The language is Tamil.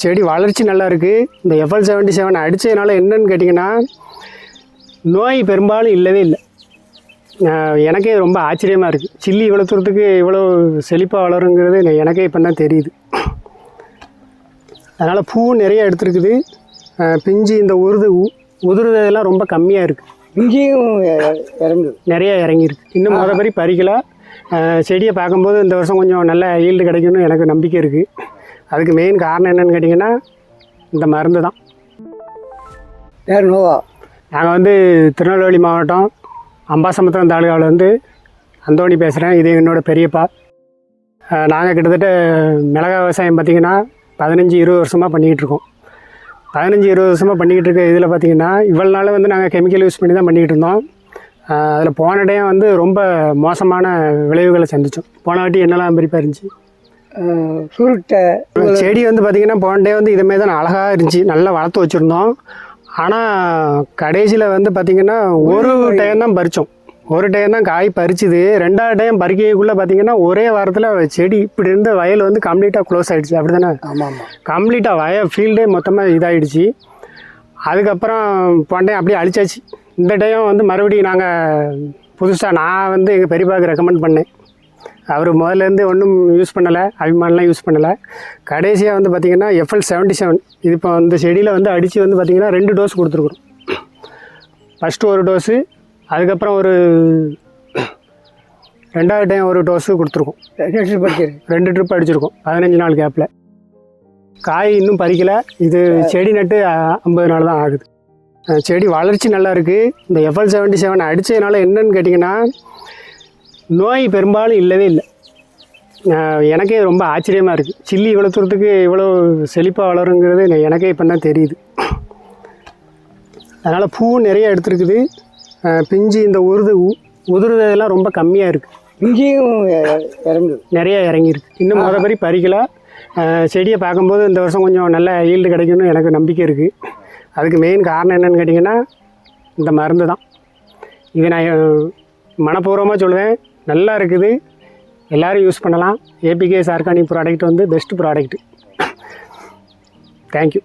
செடி வளர்ச்சி நல்லா இருக்குது. இந்த FL77 அடித்ததுனால என்னன்னு கேட்டிங்கன்னா நோய் பெரும்பாலும் இல்லவே இல்லை. எனக்கே ரொம்ப ஆச்சரியமாக இருக்குது. சில்லி இவ்வளோ தூரத்துக்கு இவ்வளோ செழிப்பாக வளருங்கிறது எனக்கே இப்போ தான் தெரியுது. அதனால் பூவும் நிறைய எடுத்துருக்குது. பிஞ்சு இந்த உதிர்தெல்லாம் ரொம்ப கம்மியாக இருக்குது. பிஞ்சியும் நிறைய இறங்கியிருக்கு. இன்னும் மொதல் பறிக்கல. செடியை பார்க்கும்போது இந்த வருஷம் கொஞ்சம் நல்ல ஈல்டு கிடைக்கும்னு எனக்கு நம்பிக்கை இருக்குது. அதுக்கு மெயின் காரணம் என்னென்னு கேட்டிங்கன்னா இந்த மருந்து தான். பேர் நோவா. நாங்கள் வந்து திருநெல்வேலி மாவட்டம் அம்பாசமுத்திரம் தாலுகாவில் அந்தோணி பேசுகிறேன். இது என்னோடய பெரியப்பா. நாங்கள் கிட்டத்தட்ட மிளகாய் விவசாயம் பார்த்திங்கன்னா 15-20 வருஷமாக பண்ணிக்கிட்டு இருக்கோம். 15-20 வருஷமாக பண்ணிக்கிட்டு இருக்க இதில் பார்த்திங்கன்னா இவ்வளோ நாள் நாங்கள் கெமிக்கல் யூஸ் பண்ணி தான் பண்ணிக்கிட்டு இருந்தோம். அதில் போன டைம் ரொம்ப மோசமான விளைவுகளை சந்தித்தோம். போன வாட்டி என்னெல்லாம் பெரியப்பாக இருந்துச்சு. சுருட்டை செடி பார்த்திங்கன்னா போன டே இதுமாரி தான் அழகாக இருந்துச்சு. நல்லா வளர்த்து வச்சுருந்தோம். ஆனால் கடைசியில் பார்த்திங்கன்னா ஒரு டைம் தான் பறித்தோம். ஒரு டைம் தான் காய் பறிச்சுது. ரெண்டாவது டைம் பறிக்கைக்குள்ளே பார்த்திங்கன்னா ஒரே வாரத்தில் செடி இப்படி இருந்த வயல் கம்ப்ளீட்டாக க்ளோஸ் ஆகிடுச்சு. அப்படி தானே? ஆமாம். கம்ப்ளீட்டாக ஃபீல்டே மொத்தமாக இதாகிடுச்சு. அதுக்கப்புறம் போன டைம் அப்படியே அழிச்சாச்சு. இந்த டைம் மறுபடியும் நாங்கள் புதுசாக நான் எங்கள் பெரியப்பாவுக்கு ரெக்கமெண்ட் பண்ணேன். அவர் முதல்லேருந்து ஒன்றும் யூஸ் பண்ணலை, அபிமானெலாம் யூஸ் பண்ணலை. கடைசியாக பார்த்திங்கன்னா FL77 இது இப்போ இந்த செடியில் அடித்து பார்த்திங்கன்னா 2 டோஸ் கொடுத்துருக்குறோம். ஃபஸ்ட்டு ஒரு டோஸு, அதுக்கப்புறம் ஒரு 2வது டைம் ஒரு டோஸு கொடுத்துருக்கோம். 2 ட்ரிப் அடிச்சிருக்கோம் 15 நாள் கேப்பில். காய் இன்னும் பறிக்கலை. இது செடி நட்டு 50 நாள் தான் ஆகுது. செடி வளர்ச்சி நல்லா இருக்குது. இந்த FL77 அடித்ததுனால என்னன்னு கேட்டிங்கன்னா நோய் பெரும்பாலும் இல்லவே இல்லை. எனக்கே ரொம்ப ஆச்சரியமாக இருக்குது. சில்லி இவ்வளோ தூரத்துக்கு இவ்வளோ செழிப்பாக வளருங்கிறது எனக்கே இப்போ தான் தெரியுது. அதனால் பூவும் நிறைய எடுத்துருக்குது. பிஞ்சு இந்த உதிர்தெல்லாம் ரொம்ப கம்மியாக இருக்குது. பிஞ்சியும் நிறைய இறங்கியிருக்கு. இன்னும் மொதல் பறிக்கல. செடியை பார்க்கும்போது இந்த வருஷம் கொஞ்சம் நல்ல ஈல்டு கிடைக்கும்னு எனக்கு நம்பிக்கை இருக்குது. அதுக்கு மெயின் காரணம் என்னென்னு கேட்டிங்கன்னா இந்த மருந்து தான். இது நான் மனப்பூர்வமாக சொல்லுவேன். நல்லா இருக்குது. எல்லோரும் யூஸ் பண்ணலாம். APKS organic product best product. Thank you.